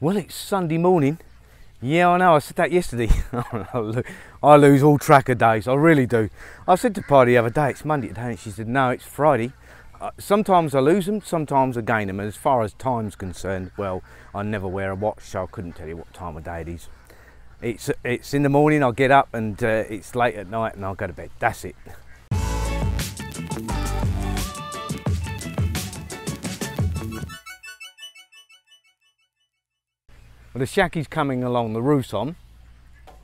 Well, it's Sunday morning. Yeah, I know, I said that yesterday. I lose all track of days, I really do. I said to Pi the other day, it's Monday today, and she said, no, it's Friday. Sometimes I lose them, sometimes I gain them, and as far as time's concerned, well, I never wear a watch, so I couldn't tell you what time of day it is. It's in the morning, I'll get up, and it's late at night, and I'll go to bed. That's it. Well, the shacky's coming along, the roof's on.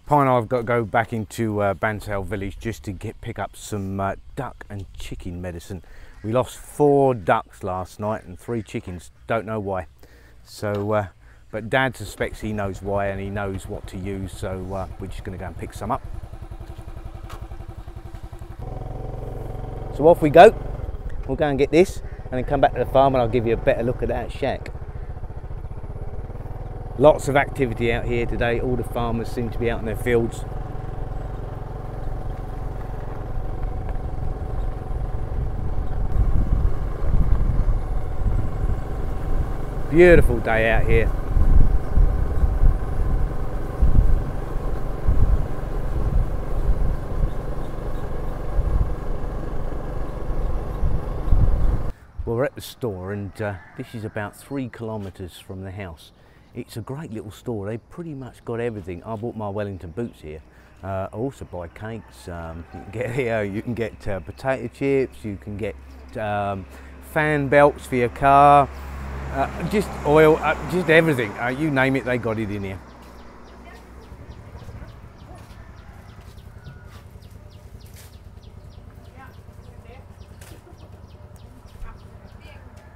Pi and I have got to go back into Bansale village just to pick up some duck and chicken medicine. We lost 4 ducks last night and 3 chickens, don't know why. So, but Dad suspects he knows why and he knows what to use, so we're just going to go and pick some up. So off we go. We'll go and get this and then come back to the farm and I'll give you a better look at that shack. Lots of activity out here today, all the farmers seem to be out in their fields. Beautiful day out here. Well, we're at the store and this is about 3 kilometres from the house. It's a great little store, they've pretty much got everything. I bought my Wellington boots here. I also buy cakes, you can get here, you can get potato chips, you can get fan belts for your car, just oil, just everything. You name it, they got it in here.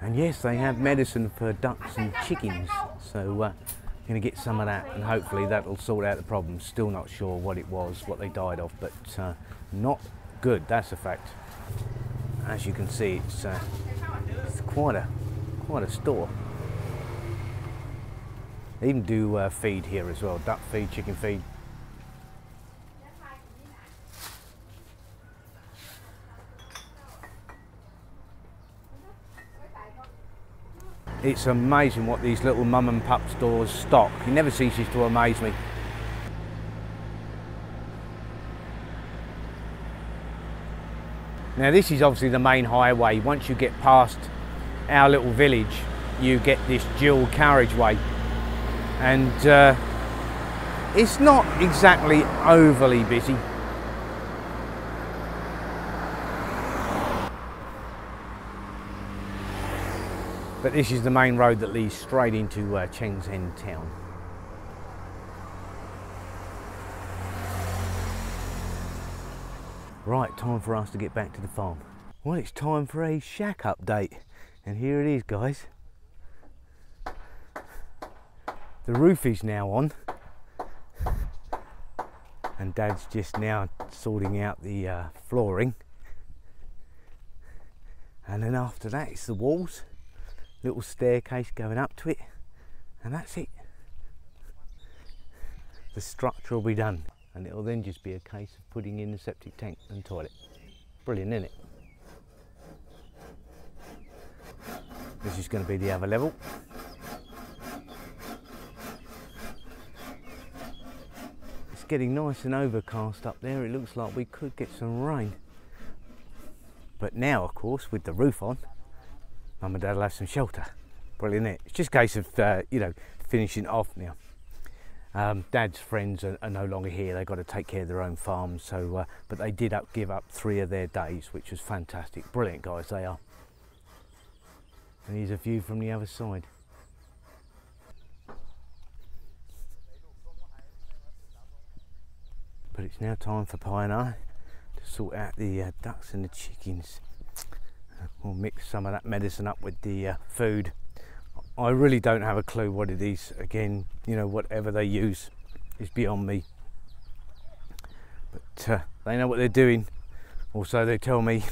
And yes, they have medicine for ducks and chickens, so I'm going to get some of that and hopefully that'll sort out the problem. Still not sure what it was, what they died of, but not good, that's a fact. As you can see, it's quite a store. They even do feed here as well, duck feed, chicken feed. It's amazing what these little mum and pup stores stock. It never ceases to amaze me. Now this is obviously the main highway. Once you get past our little village, you get this dual carriageway. And it's not exactly overly busy. But this is the main road that leads straight into Chengshen town. Right, time for us to get back to the farm. Well, it's time for a shack update. And here it is, guys. The roof is now on. And Dad's just now sorting out the flooring. And then after that, it's the walls. Little staircase going up to it, and that's it. The structure will be done, and it'll then just be a case of putting in the septic tank and toilet. Brilliant, isn't it? This is going to be the other level. It's getting nice and overcast up there. It looks like we could get some rain. But now, of course, with the roof on, Mum and Dad will have some shelter. Brilliant, isn't it? It's just a case of, you know, finishing off now. Dad's friends are no longer here. They've got to take care of their own farms. So, but they did give up 3 of their days, which was fantastic. Brilliant guys, they are. And here's a view from the other side. But it's now time for Pi and I to sort out the ducks and the chickens. We'll mix some of that medicine up with the food. I really don't have a clue what it is. Again, you know, whatever they use is beyond me. But they know what they're doing, or so they tell me.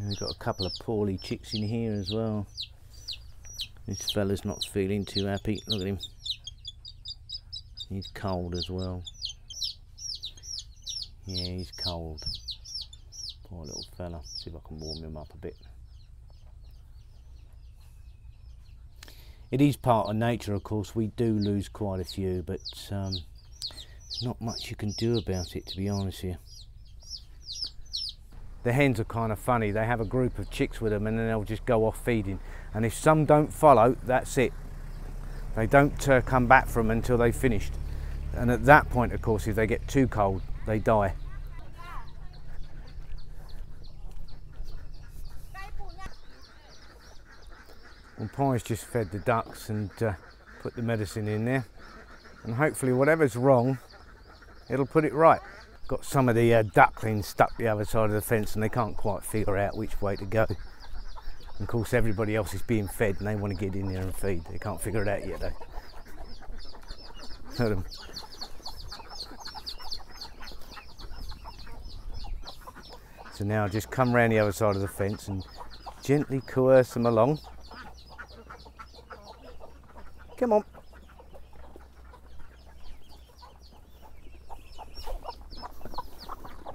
We've got a couple of poorly chicks in here as well. This fella's not feeling too happy. Look at him. He's cold as well. Yeah, he's cold. Poor little fella. See if I can warm him up a bit. It is part of nature, of course. We do lose quite a few, but there's not much you can do about it, to be honest here. The hens are kind of funny. They have a group of chicks with them and then they'll just go off feeding. And if some don't follow, that's it. They don't come back from them until they've finished. And at that point, of course, if they get too cold, they die. Well, Pie's just fed the ducks and put the medicine in there. And hopefully whatever's wrong, it'll put it right. Got some of the ducklings stuck the other side of the fence and they can't quite figure out which way to go. And of course everybody else is being fed and they want to get in there and feed. They can't figure it out yet though. Look at them. So now just come round the other side of the fence and gently coerce them along. Come on.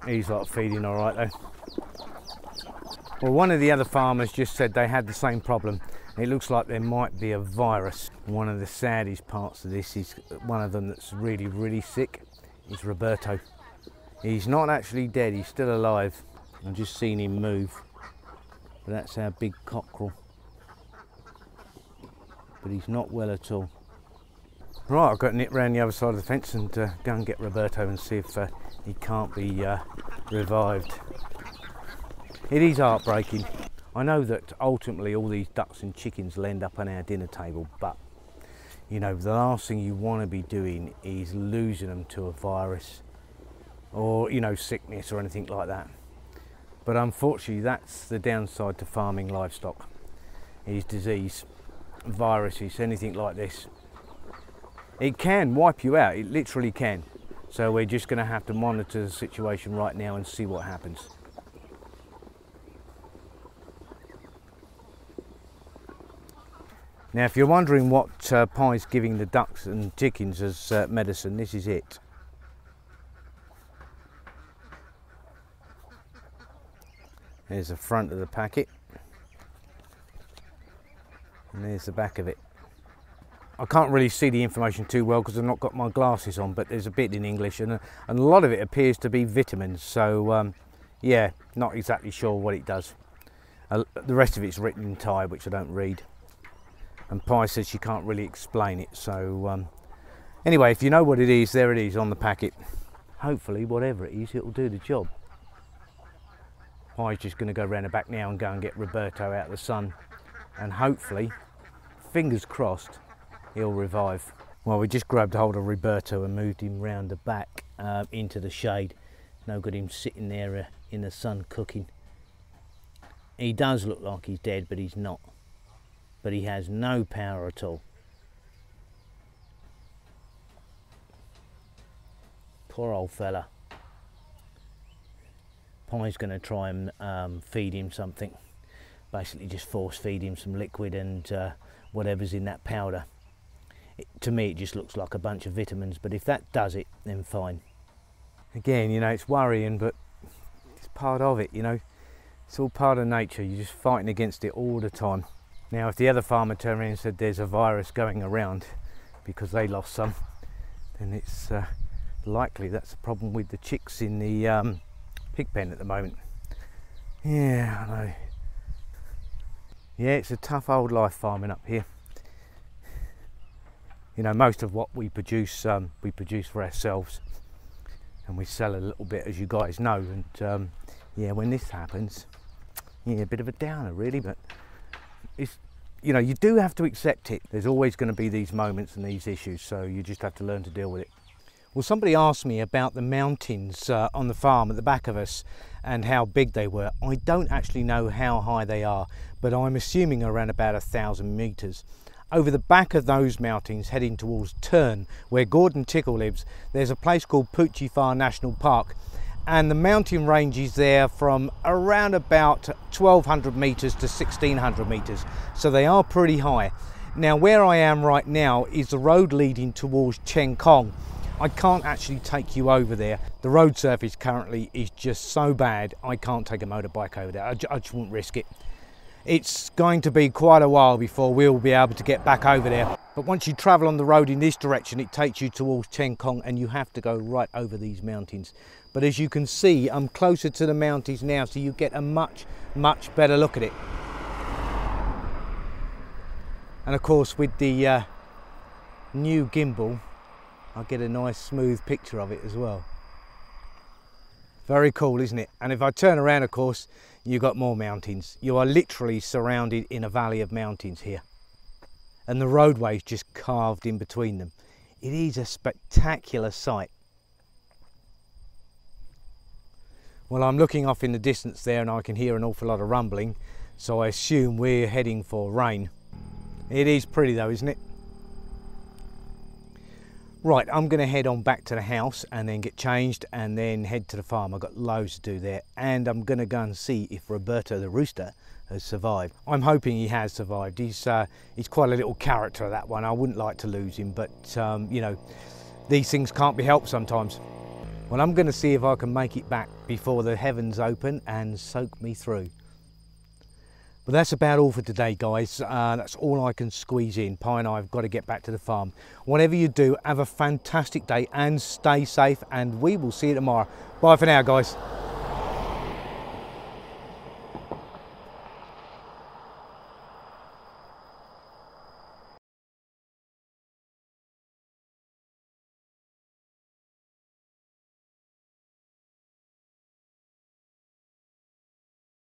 He's like feeding all right though. Well, one of the other farmers just said they had the same problem. It looks like there might be a virus. One of the saddest parts of this is one of them that's really, really sick is Roberto. He's not actually dead, he's still alive. I've just seen him move. But that's our big cockerel. But he's not well at all. Right, I've got to nip round the other side of the fence and go and get Roberto and see if he can't be revived. It is heartbreaking. I know that ultimately all these ducks and chickens will end up on our dinner table, but you know, the last thing you want to be doing is losing them to a virus or, you know, sickness or anything like that. But unfortunately that's the downside to farming livestock, is disease, viruses, anything like this. It can wipe you out, it literally can. So we're just going to have to monitor the situation right now and see what happens. Now if you're wondering what Pie's giving the ducks and chickens as medicine, this is it. There's the front of the packet. And there's the back of it. I can't really see the information too well because I've not got my glasses on, but there's a bit in English and a lot of it appears to be vitamins. So yeah, not exactly sure what it does. The rest of it's written in Thai, which I don't read. And Pie says she can't really explain it. So anyway, if you know what it is, there it is on the packet. Hopefully, whatever it is, it'll do the job. Pie's just going to go around the back now and go and get Roberto out of the sun. And hopefully, fingers crossed, he'll revive. Well, we just grabbed hold of Roberto and moved him round the back into the shade. No good him sitting there in the sun cooking. He does look like he's dead, but he's not. But he has no power at all. Poor old fella. Pie's going to try and feed him something. Basically just force feed him some liquid and whatever's in that powder. To me it just looks like a bunch of vitamins, but if that does it, then fine. Again, you know, it's worrying, but it's part of it, you know. It's all part of nature. You're just fighting against it all the time. Now if the other farmer turned around and said there's a virus going around because they lost some, then it's likely that's the problem with the chicks in the pig pen at the moment. Yeah, I know. Yeah, it's a tough old life farming up here. You know, most of what we produce for ourselves, and we sell a little bit, as you guys know. And yeah, when this happens, yeah, a bit of a downer really, but it's, you know, you do have to accept it. There's always going to be these moments and these issues, so you just have to learn to deal with it. Well, somebody asked me about the mountains on the farm at the back of us and how big they were. I don't actually know how high they are, but I'm assuming around about 1,000 metres. Over the back of those mountains, heading towards Tern, where Gordon Tickle lives, there's a place called Poochie National Park, and the mountain range is there from around about 1,200 metres to 1,600 metres, so they are pretty high. Now where I am right now is the road leading towards Cheng Kong. I can't actually take you over there. The road surface currently is just so bad I can't take a motorbike over there. I just wouldn't risk it. it's going to be quite a while before we'll be able to get back over there. But once you travel on the road in this direction, it takes you towards Chen Kong, and you have to go right over these mountains. But as you can see, I'm closer to the mountains now, so you get a much better look at it. And of course, with the new gimbal, I get a nice smooth picture of it as well. Very cool, isn't it? And if I turn around, of course, you've got more mountains. You are literally surrounded in a valley of mountains here. And the roadway is just carved in between them. It is a spectacular sight. Well, I'm looking off in the distance there and I can hear an awful lot of rumbling, so I assume we're heading for rain. It is pretty though, isn't it? Right, I'm going to head on back to the house and then get changed and then head to the farm. I've got loads to do there, and I'm going to go and see if Roberto the Rooster has survived. I'm hoping he has survived. He's quite a little character, that one. I wouldn't like to lose him, but you know, these things can't be helped sometimes. Well, I'm going to see if I can make it back before the heavens open and soak me through. But that's about all for today, guys. That's all I can squeeze in. Pi and I have got to get back to the farm. Whatever you do, have a fantastic day and stay safe, and we will see you tomorrow. Bye for now, guys.